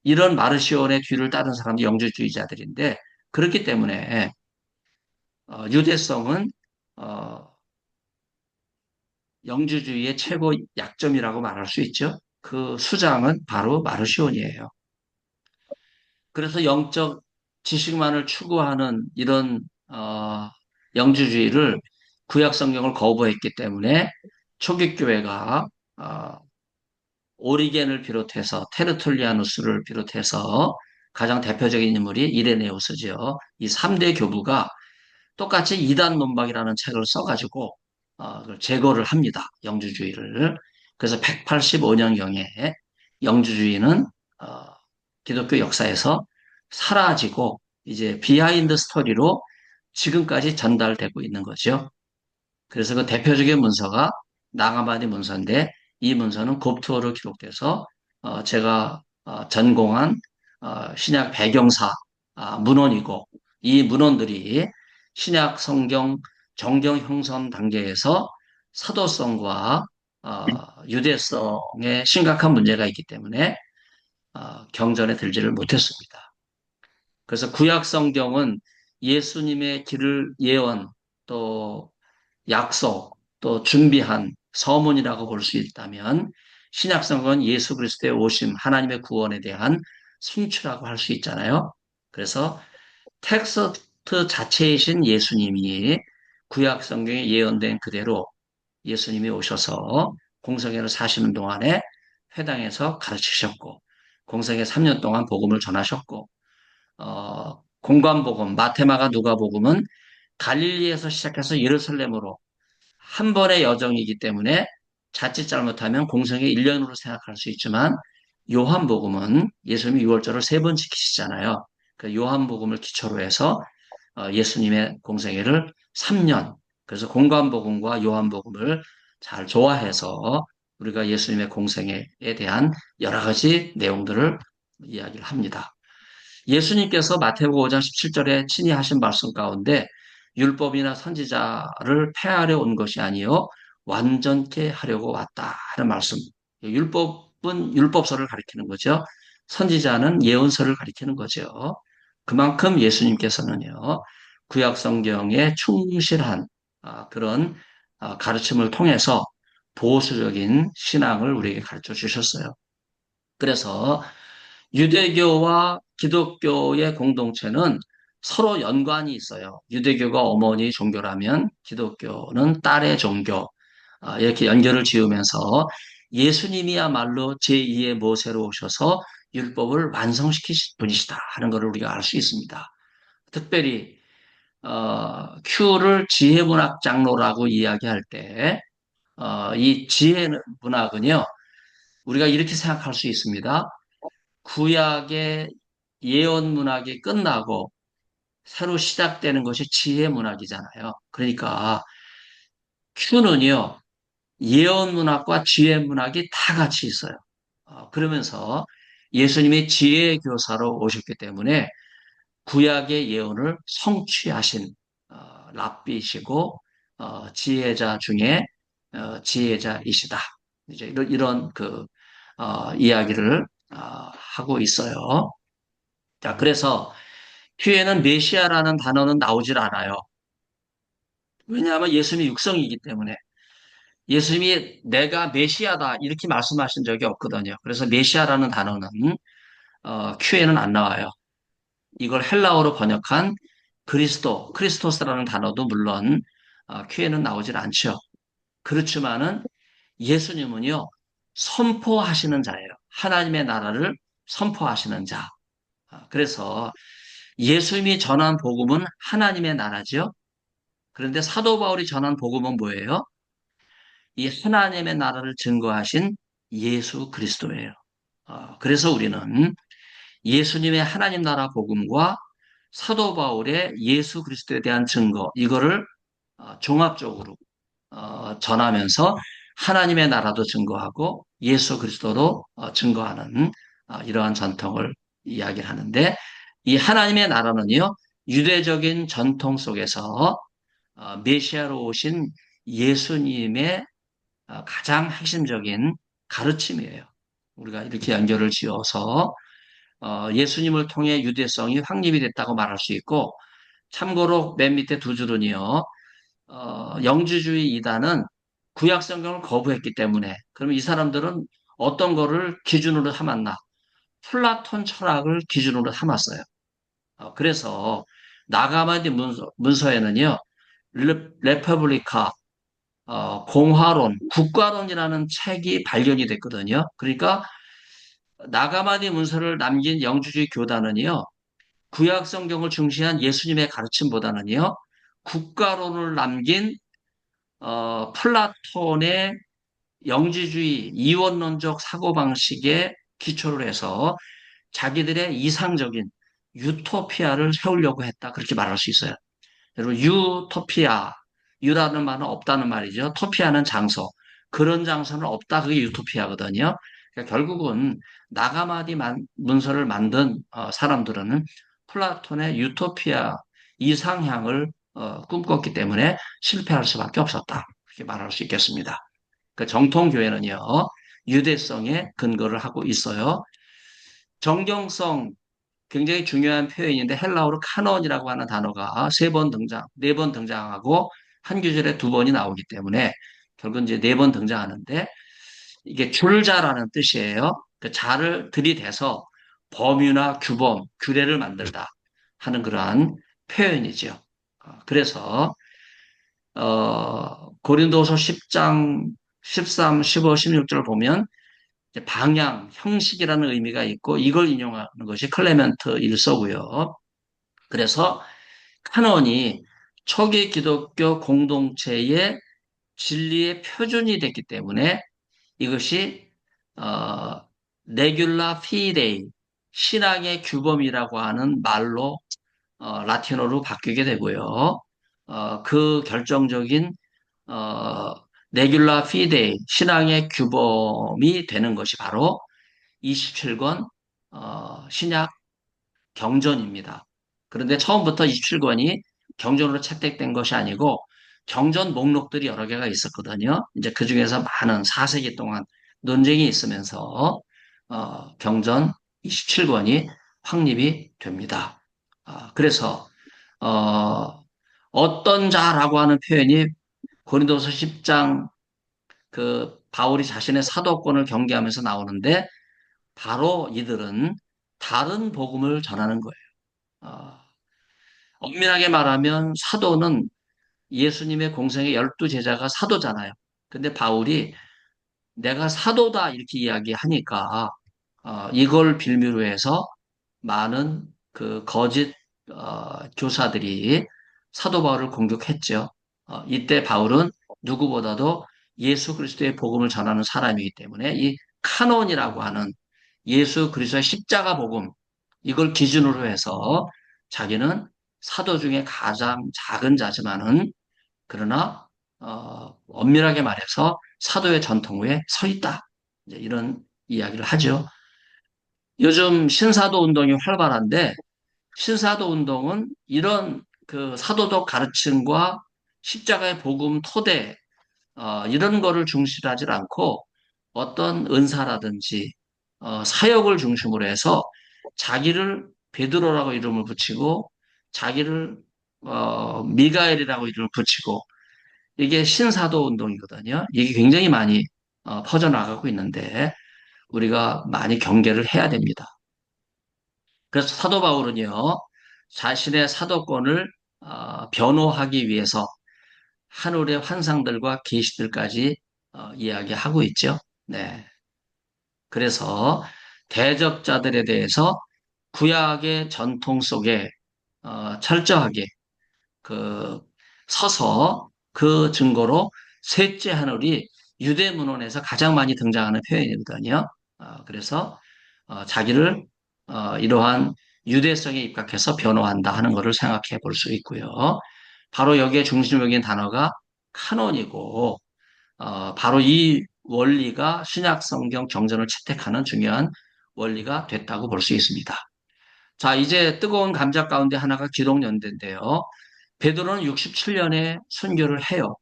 이런 마르시온의 뒤를 따른 사람이 영주주의자들인데 그렇기 때문에 유대성은 어, 영주주의의 최고 약점이라고 말할 수 있죠. 그 수장은 바로 마르시온이에요. 그래서 영적 지식만을 추구하는 이런 영주주의를 구약 성경을 거부했기 때문에 초기 교회가 어, 오리겐을 비롯해서 테르툴리아누스를 비롯해서 가장 대표적인 인물이 이레네우스죠. 이 3대 교부가 똑같이 이단 논박이라는 책을 써가지고 그걸 제거를 합니다. 영주주의를. 그래서 185년경에 영주주의는 어, 기독교 역사에서 사라지고 이제 비하인드 스토리로 지금까지 전달되고 있는 거죠. 그래서 그 대표적인 문서가 나가마니 문서인데 이 문서는 곱투어로 기록돼서 제가 전공한 신약 배경사 문헌이고 이 문헌들이 신약 성경 정경 형성 단계에서 사도성과 유대성에 심각한 문제가 있기 때문에 경전에 들지를 못했습니다. 그래서 구약 성경은 예수님의 길을 예언 또 약속, 또 준비한 서문이라고 볼 수 있다면 신약성경은 예수 그리스도의 오심, 하나님의 구원에 대한 성취라고 할 수 있잖아요. 그래서 텍스트 자체이신 예수님이 구약 성경에 예언된 그대로 예수님이 오셔서 공생애를 사시는 동안에 회당에서 가르치셨고 공생애 3년 동안 복음을 전하셨고 공관복음, 마테마가 누가복음은 갈릴리에서 시작해서 예루살렘으로 한 번의 여정이기 때문에 자칫 잘못하면 공생의 1년으로 생각할 수 있지만 요한복음은 예수님이 6월절을 3번 지키시잖아요. 그 요한복음을 기초로 해서 예수님의 공생애를 3년, 그래서 공관복음과 요한복음을 잘 조화해서 우리가 예수님의 공생애에 대한 여러 가지 내용들을 이야기를 합니다. 예수님께서 마태복음 5장 17절에 친히 하신 말씀 가운데 율법이나 선지자를 폐하려 온 것이 아니요 완전케 하려고 왔다 하는 말씀. 율법은 율법서를 가리키는 거죠. 선지자는 예언서를 가리키는 거죠. 그만큼 예수님께서는요 구약 성경에 충실한 그런 가르침을 통해서 보수적인 신앙을 우리에게 가르쳐 주셨어요. 그래서 유대교와 기독교의 공동체는 서로 연관이 있어요. 유대교가 어머니 종교라면 기독교는 딸의 종교. 이렇게 연결을 지으면서 예수님이야말로 제2의 모세로 오셔서 율법을 완성시키신 분이시다 하는 것을 우리가 알 수 있습니다. 특별히 큐를 지혜문학 장로라고 이야기할 때 이 지혜문학은요 우리가 이렇게 생각할 수 있습니다. 구약의 예언 문학이 끝나고 새로 시작되는 것이 지혜 문학이잖아요. 그러니까 큐는요, 예언 문학과 지혜 문학이 다 같이 있어요. 그러면서 예수님이 지혜 교사로 오셨기 때문에 구약의 예언을 성취하신 랍비시고 지혜자 중에 지혜자이시다. 이제 이런 그 이야기를 하고 있어요. 자, 그래서 큐에는 메시아라는 단어는 나오질 않아요. 왜냐하면 예수님이 육성이기 때문에 예수님이 내가 메시아다 이렇게 말씀하신 적이 없거든요. 그래서 메시아라는 단어는 큐에는 안 나와요. 이걸 헬라어로 번역한 크리스토스라는 단어도 물론 큐에는 나오질 않죠. 그렇지만은 예수님은요, 선포하시는 자예요. 하나님의 나라를 선포하시는 자. 그래서 예수님이 전한 복음은 하나님의 나라죠. 그런데 사도 바울이 전한 복음은 뭐예요? 이 하나님의 나라를 증거하신 예수 그리스도예요. 그래서 우리는 예수님의 하나님 나라 복음과 사도 바울의 예수 그리스도에 대한 증거, 이거를 종합적으로 전하면서 하나님의 나라도 증거하고 예수 그리스도도 증거하는 이러한 전통을 이야기를 하는데, 이 하나님의 나라는요, 유대적인 전통 속에서 메시아로 오신 예수님의 가장 핵심적인 가르침이에요. 우리가 이렇게 연결을 지어서 예수님을 통해 유대성이 확립이 됐다고 말할 수 있고, 참고로 맨 밑에 두 줄은요, 영주주의 이단은 구약 성경을 거부했기 때문에, 그러면 이 사람들은 어떤 거를 기준으로 삼았나? 플라톤 철학을 기준으로 삼았어요. 그래서 나가마디 문서에는요, 레퍼블리카, 공화론, 국가론이라는 책이 발견이 됐거든요. 그러니까 나가마디 문서를 남긴 영주주의 교단은요, 구약 성경을 중시한 예수님의 가르침보다는요, 국가론을 남긴 플라톤의 영지주의 이원론적 사고방식에 기초를 해서 자기들의 이상적인 유토피아를 세우려고 했다. 그렇게 말할 수 있어요. 여러분, 유토피아, 유라는 말은 없다는 말이죠. 토피아는 장소. 그런 장소는 없다. 그게 유토피아거든요. 그러니까 결국은 나가마디 문서를 만든 사람들은 플라톤의 유토피아 이상향을 꿈꿨기 때문에 실패할 수밖에 없었다. 그렇게 말할 수 있겠습니다. 그 정통교회는요, 유대성에 근거를 하고 있어요. 정경성, 굉장히 중요한 표현인데 헬라어로 카논이라고 하는 단어가 네 번 등장하고 한 구절에 두 번이 나오기 때문에 결국 이제 네 번 등장하는데, 이게 줄자라는 뜻이에요. 그 자를 들이대서 범위나 규범, 규례를 만들다 하는 그러한 표현이죠. 그래서 고린도서 10장 13, 15, 16절을 보면 이제 방향, 형식이라는 의미가 있고, 이걸 인용하는 것이 클레멘트 일서고요. 그래서 카논이 초기 기독교 공동체의 진리의 표준이 됐기 때문에 이것이 레귤라 피데이, 신앙의 규범이라고 하는 말로 라틴어로 바뀌게 되고요. 그 결정적인 어, 레귤라 피데이, 신앙의 규범이 되는 것이 바로 27권 신약 경전입니다. 그런데 처음부터 27권이 경전으로 채택된 것이 아니고 경전 목록들이 여러 개가 있었거든요. 이제 그 중에서 많은 4세기 동안 논쟁이 있으면서 경전 27권이 확립이 됩니다. 그래서 어떤 자라고 하는 표현이 고린도서 10장 그 바울이 자신의 사도권을 경계하면서 나오는데, 바로 이들은 다른 복음을 전하는 거예요. 어, 엄밀하게 말하면 사도는 예수님의 공생의 12제자가 사도잖아요. 근데 바울이 내가 사도다 이렇게 이야기하니까 이걸 빌미로 해서 많은 그 거짓 교사들이 사도 바울을 공격했죠. 이때 바울은 누구보다도 예수 그리스도의 복음을 전하는 사람이기 때문에 이 카논이라고 하는 예수 그리스도의 십자가 복음, 이걸 기준으로 해서 자기는 사도 중에 가장 작은 자지만은, 그러나 엄밀하게 말해서 사도의 전통 위에 서 있다. 이제 이런 이야기를 하죠. 요즘 신사도 운동이 활발한데, 신사도 운동은 이런 그 사도적 가르침과 십자가의 복음 토대, 이런 거를 중시하지 않고 어떤 은사라든지 사역을 중심으로 해서 자기를 베드로라고 이름을 붙이고 자기를 미가엘이라고 이름을 붙이고 이게 신사도 운동이거든요. 이게 굉장히 많이 퍼져나가고 있는데 우리가 많이 경계를 해야 됩니다. 그래서 사도 바울은요, 자신의 사도권을 변호하기 위해서 하늘의 환상들과 계시들까지 이야기하고 있죠. 네. 그래서 대적자들에 대해서 구약의 전통 속에 철저하게 그 서서 그 증거로 셋째 하늘이 유대 문헌에서 가장 많이 등장하는 표현이거든요. 그래서 자기를 이러한 유대성에 입각해서 변호한다 하는 것을 생각해 볼 수 있고요. 바로 여기에 중심적인 단어가 카논이고 바로 이 원리가 신약 성경 정전을 채택하는 중요한 원리가 됐다고 볼 수 있습니다. 자, 이제 뜨거운 감자 가운데 하나가 기독연대인데요. 베드로는 67년에 순교를 해요.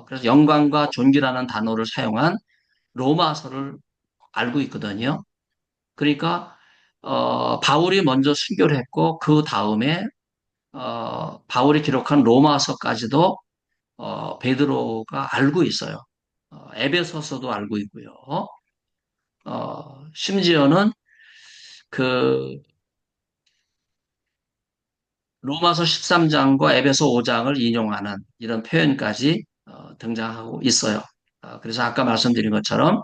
그래서 영광과 존귀라는 단어를 사용한 로마서를 알고 있거든요. 그러니까 바울이 먼저 순교를 했고 그 다음에 바울이 기록한 로마서까지도 베드로가 알고 있어요. 에베소서도 알고 있고요. 심지어는 그 로마서 13장과 에베소 5장을 인용하는 이런 표현까지 등장하고 있어요. 그래서 아까 말씀드린 것처럼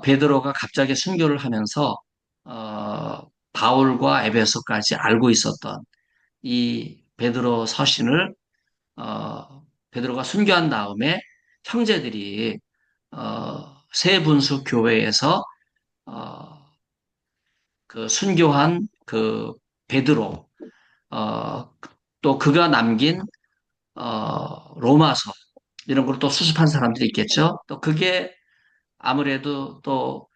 베드로가 갑자기 순교를 하면서 어, 바울과 에베소까지 알고 있었던 이 베드로 서신을 베드로가 순교한 다음에 형제들이 세 분수 교회에서 어, 그 순교한 그 베드로 또 그가 남긴 로마서 이런 걸 또 수습한 사람들이 있겠죠. 또 그게 아무래도 또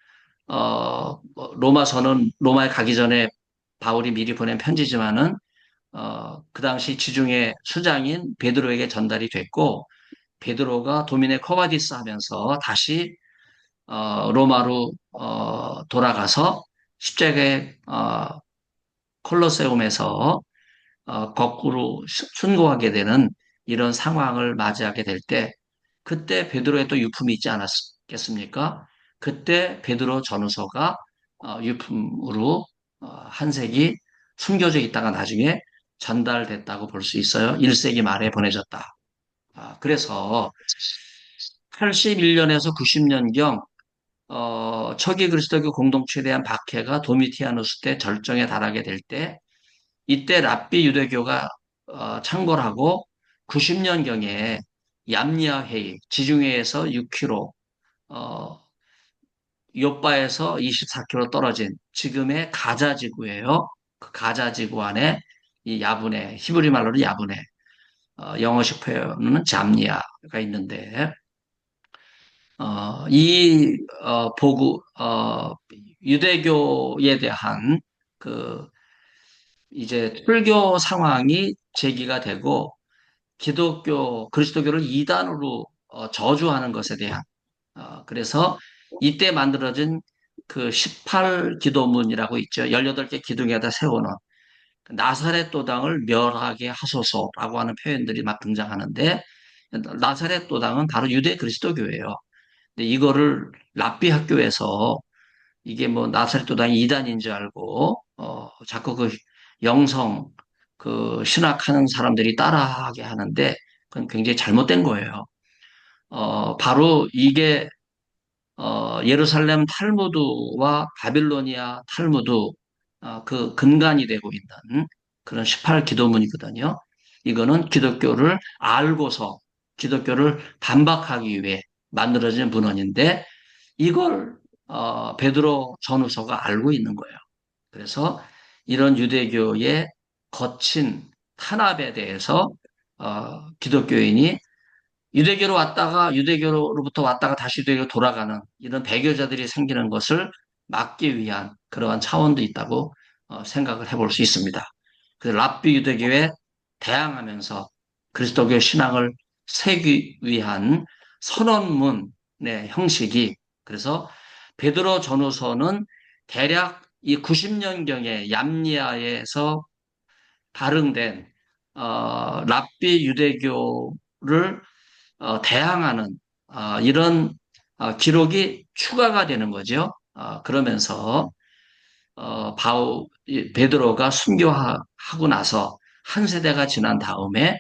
뭐 로마서는 로마에 가기 전에 바울이 미리 보낸 편지지만은 그 당시 지중해 수장인 베드로에게 전달이 됐고 베드로가 도미네 코바디스 하면서 다시 로마로 돌아가서 십자가의 콜로세움에서 거꾸로 순교하게 되는 이런 상황을 맞이하게 될 때, 그때 베드로의 또 유품이 있지 않았겠습니까? 그때 베드로 전후서가 유품으로 한 색이 숨겨져 있다가 나중에 전달됐다고 볼 수 있어요. 1세기 말에 보내졌다. 그래서 81년에서 90년경 초기 그리스도교 공동체에 대한 박해가 도미티아누스 때 절정에 달하게 될 때, 이때 랍비 유대교가 창궐하고 90년경에 얌니아 회의, 지중해에서 6km, 요바에서 24km 떨어진 지금의 가자 지구예요. 그 가자 지구 안에 이 야분에, 히브리 말로는 야분에, 영어식 표현은 잠니아가 있는데, 유대교에 대한 그 이제 풀교 상황이 제기가 되고 그리스도교를 이단으로 저주하는 것에 대한 그래서 이때 만들어진 그 18기도문이라고 있죠. 18개 기둥에다 세우는 나사렛 도당을 멸하게 하소서라고 하는 표현들이 막 등장하는데 나사렛 도당은 바로 유대 그리스도교예요. 근데 이거를 랍비 학교에서 이게 뭐 나사렛 도당이 이단인 줄 알고 자꾸 그 영성 그 신학하는 사람들이 따라하게 하는데 그건 굉장히 잘못된 거예요. 바로 이게 예루살렘 탈무드와 바빌로니아 탈무드 그 근간이 되고 있는 그런 18기도문이거든요. 이거는 기독교를 알고서 기독교를 반박하기 위해 만들어진 문헌인데 이걸 베드로 전후서가 알고 있는 거예요. 그래서 이런 유대교의 거친 탄압에 대해서 기독교인이 유대교로부터 왔다가 다시 유대교로 돌아가는 이런 배교자들이 생기는 것을 막기 위한 그러한 차원도 있다고 생각을 해볼 수 있습니다. 그래서 랍비 유대교에 대항하면서 그리스도교 신앙을 세기 위한 선언문의 형식이 그래서 베드로 전후서는 대략 이 90년경에 얌니아에서 발흥된 랍비 유대교 대항하는 이런 기록이 추가가 되는 거죠. 그러면서 베드로가 순교하고 나서 한 세대가 지난 다음에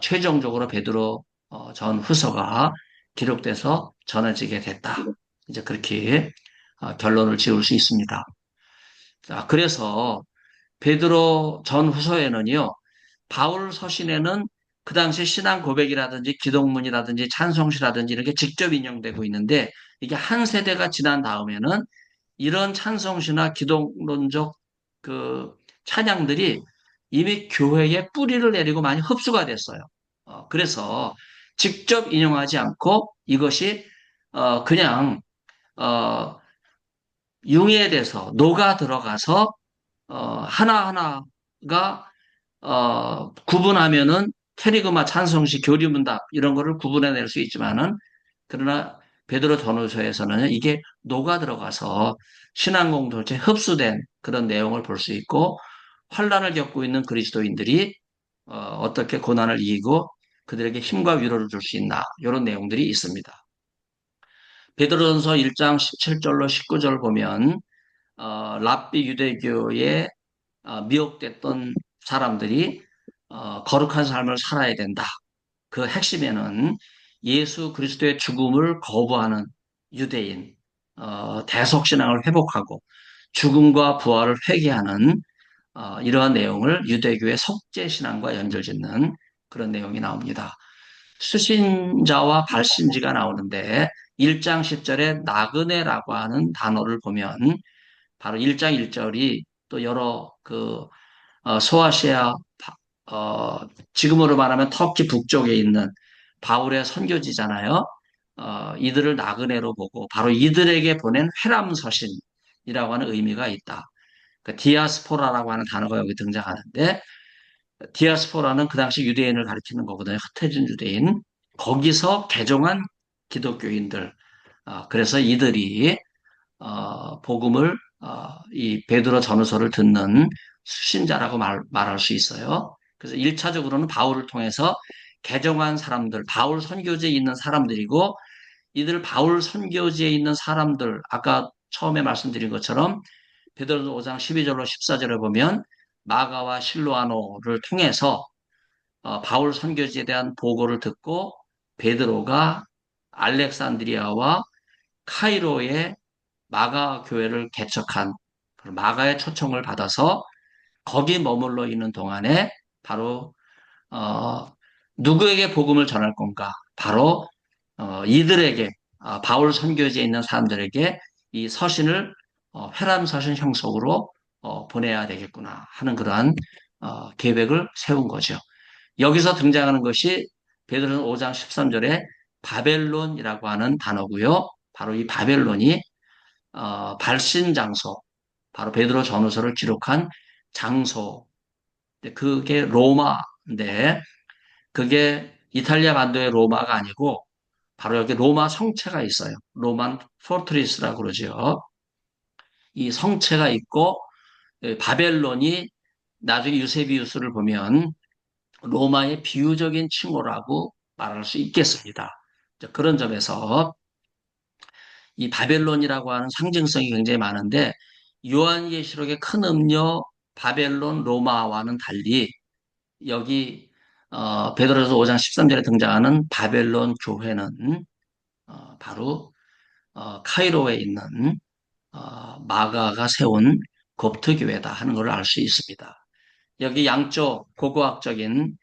최종적으로 베드로 전 후서가 기록돼서 전해지게 됐다. 이제 그렇게 결론을 지을 수 있습니다. 자, 그래서 베드로 전 후서에는요, 바울 서신에는 그 당시 신앙 고백이라든지 기독문이라든지 찬송시라든지 이렇게 직접 인용되고 있는데 이게 한 세대가 지난 다음에는 이런 찬송시나 기독론적 그 찬양들이 이미 교회에 뿌리를 내리고 많이 흡수가 됐어요. 그래서 직접 인용하지 않고 이것이 그냥 어, 융예돼서 녹아 들어가서 하나하나가 구분하면은 캐리그마 찬송시 교리문답 이런 거를 구분해낼 수 있지만은 그러나 베드로 전후서에서는 이게 녹아 들어가서 신앙 공동체에 흡수된 그런 내용을 볼 수 있고 환란을 겪고 있는 그리스도인들이 어떻게 고난을 이기고 그들에게 힘과 위로를 줄 수 있나 이런 내용들이 있습니다. 베드로전서 1장 17절로 19절 보면 랍비 유대교에 미혹됐던 사람들이 거룩한 삶을 살아야 된다. 그 핵심에는 예수 그리스도의 죽음을 거부하는 유대인, 대속신앙을 회복하고 죽음과 부활을 회개하는 이러한 내용을 유대교의 속죄신앙과 연결짓는 그런 내용이 나옵니다. 수신자와 발신지가 나오는데 1장 10절에 나그네라고 하는 단어를 보면 바로 1장 1절이 또 여러 소아시아 어, 지금으로 말하면 터키 북쪽에 있는 바울의 선교지잖아요. 이들을 나그네로 보고 바로 이들에게 보낸 회람서신이라고 하는 의미가 있다. 그 디아스포라라고 하는 단어가 여기 등장하는데 디아스포라는 그 당시 유대인을 가리키는 거거든요. 흩어진 유대인. 거기서 개종한 기독교인들. 그래서 이들이 복음을 이 베드로 전후서를 듣는 수신자라고 말할 수 있어요. 그래서 1차적으로는 바울을 통해서 개종한 사람들, 바울 선교지에 있는 사람들이고 이들 바울 선교지에 있는 사람들, 아까 처음에 말씀드린 것처럼 베드로서 5장 12절로 14절에 보면 마가와 실로아노를 통해서 바울 선교지에 대한 보고를 듣고 베드로가 알렉산드리아와 카이로에 마가 교회를 개척한 마가의 초청을 받아서 거기 머물러 있는 동안에 바로 어, 누구에게 복음을 전할 건가? 바로 이들에게 바울 선교지에 있는 사람들에게 이 서신을 회람 서신 형식으로 보내야 되겠구나 하는 그러한 계획을 세운 거죠. 여기서 등장하는 것이 베드로는 5장 13절에 바벨론이라고 하는 단어고요. 바로 이 바벨론이 발신 장소, 바로 베드로 전후서를 기록한 장소. 그게 로마인데 그게 이탈리아 반도의 로마가 아니고 바로 여기 로마 성체가 있어요. 로만 포트리스라고 그러죠. 이 성체가 있고 바벨론이 나중에 유세비우스를 보면 로마의 비유적인 칭호라고 말할 수 있겠습니다. 그런 점에서 이 바벨론이라고 하는 상징성이 굉장히 많은데 요한계시록의 큰 음료 바벨론 로마와는 달리 여기 베드로서 5장 13절에 등장하는 바벨론 교회는 바로 카이로에 있는 마가가 세운 kop트 교회다 하는 것을 알 수 있습니다. 여기 양쪽 고고학적인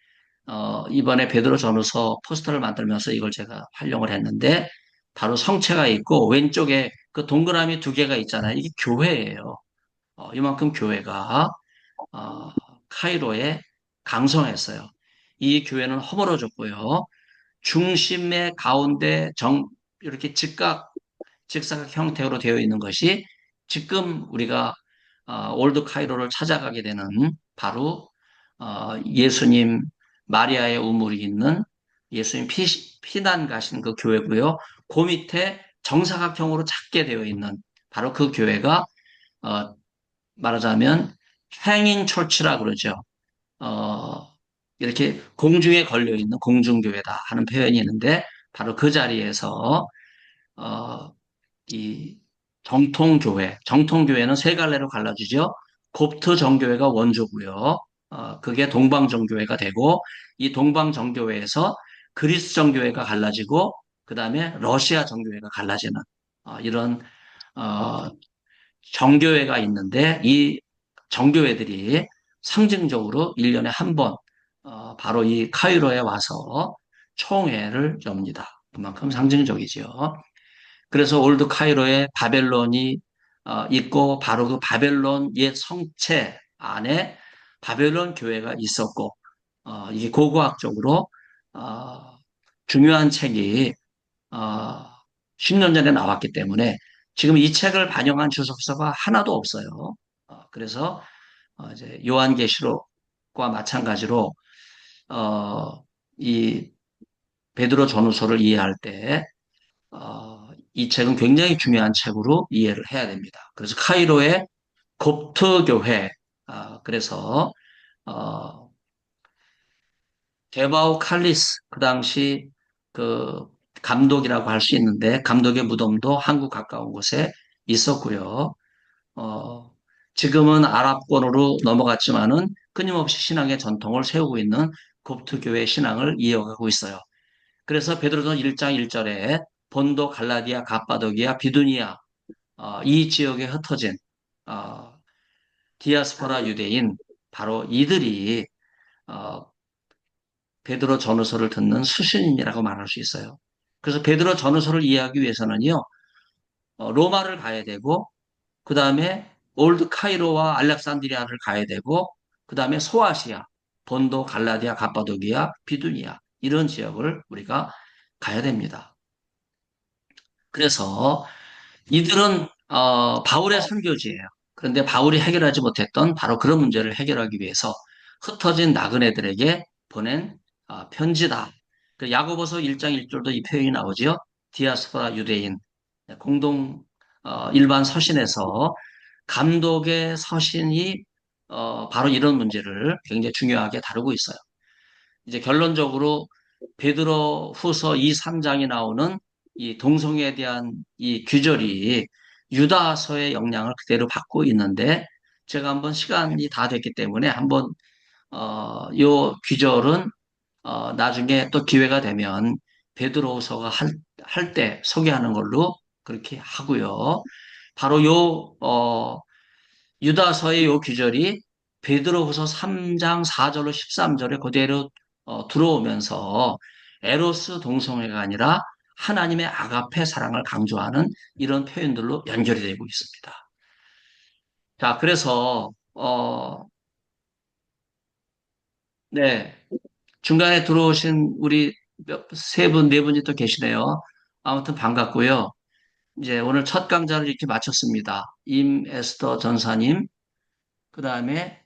이번에 베드로 전후서 포스터를 만들면서 이걸 제가 활용을 했는데 바로 성체가 있고 왼쪽에 그 동그라미 두 개가 있잖아요. 이게 교회예요. 이만큼 교회가 어, 카이로에 강성했어요. 이 교회는 허물어졌고요. 중심의 가운데 이렇게 직사각 형태로 되어 있는 것이 지금 우리가 올드 카이로를 찾아가게 되는 바로 예수님 마리아의 우물이 있는 예수님 피난 가신 그 교회고요. 그 밑에 정사각형으로 작게 되어 있는 바로 그 교회가 어, 말하자면 행인 철치라 그러죠. 어, 이렇게 공중에 걸려 있는 공중교회다 하는 표현이 있는데 바로 그 자리에서 어, 이 정통교회는 세 갈래로 갈라지죠. 곱트 정교회가 원조고요. 그게 동방정교회가 되고 이 동방정교회에서 그리스 정교회가 갈라지고 그 다음에 러시아 정교회가 갈라지는 이런 어, 정교회가 있는데 이 정교회들이 상징적으로 1년에 한 번, 바로 이 카이로에 와서 총회를 엽니다. 그만큼 상징적이죠. 그래서 올드 카이로에 바벨론이 있고 바로 그 바벨론 옛 성체 안에 바벨론 교회가 있었고 이게 고고학적으로 어, 중요한 책이 어, 10년 전에 나왔기 때문에 지금 이 책을 반영한 주석서가 하나도 없어요. 그래서 이제 요한계시록과 마찬가지로 어, 이 베드로 전후서를 이해할 때 이 책은 굉장히 중요한 책으로 이해를 해야 됩니다. 그래서 카이로의 곱트 교회, 그래서 어, 데바오 칼리스 그 당시 그 감독이라고 할 수 있는데 감독의 무덤도 한국 가까운 곳에 있었고요. 어, 지금은 아랍권으로 넘어갔지만은 끊임없이 신앙의 전통을 세우고 있는 곱트 교회 신앙을 이어가고 있어요. 그래서 베드로전 1장 1절에 본도, 갈라디아, 갑바도기아, 비두니아 이 지역에 흩어진 어, 디아스포라 유대인 바로 이들이 어, 베드로 전후서를 듣는 수신인이라고 말할 수 있어요. 그래서 베드로 전후서를 이해하기 위해서는요, 로마를 가야 되고, 그 다음에 올드 카이로와 알렉산드리아를 가야 되고, 그 다음에 소아시아, 본도, 갈라디아, 갑바도기아, 비두니아 이런 지역을 우리가 가야 됩니다. 그래서 이들은 바울의 선교지예요. 그런데 바울이 해결하지 못했던 바로 그런 문제를 해결하기 위해서 흩어진 나그네들에게 보낸 편지다. 그 야고보서 1장 1절도 이 표현이 나오지요. 디아스포라 유대인 공동 일반 서신에서 감독의 서신이 바로 이런 문제를 굉장히 중요하게 다루고 있어요. 이제 결론적으로 베드로 후서 2, 3장이 나오는 이 동성애에 대한 이 규절이 유다서의 영향을 그대로 받고 있는데 제가 한번 시간이 다 됐기 때문에 한번 요 규절은 나중에 또 기회가 되면 베드로후서가 할 때 소개하는 걸로 그렇게 하고요. 바로 유다서의 요 규절이 베드로후서 3장 4절로 13절에 그대로 들어오면서 에로스 동성애가 아니라 하나님의 아가페 사랑을 강조하는 이런 표현들로 연결이 되고 있습니다. 자, 그래서 네, 중간에 들어오신 우리 세 분, 네 분이 또 계시네요. 아무튼 반갑고요. 이제 오늘 첫 강좌를 이렇게 마쳤습니다. 임에스더 전사님, 그 다음에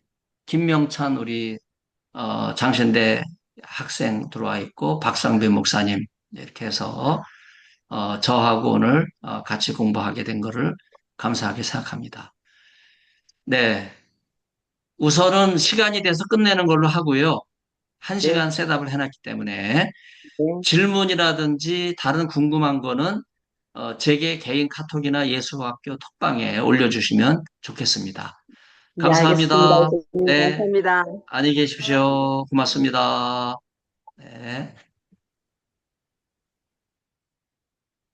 김명찬 우리 장신대 학생 들어와 있고 박상배 목사님 이렇게 해서 저하고 오늘 같이 공부하게 된 거를 감사하게 생각합니다. 네, 우선은 시간이 돼서 끝내는 걸로 하고요. 한 네, 시간 셋업을 해놨기 때문에 네, 질문이라든지 다른 궁금한 거는 제게 개인 카톡이나 예수학교 톡방에 올려주시면 좋겠습니다. 네, 알겠습니다. 감사합니다. 교수님, 네, 감사합니다. 안녕히 계십시오. 고맙습니다. 네.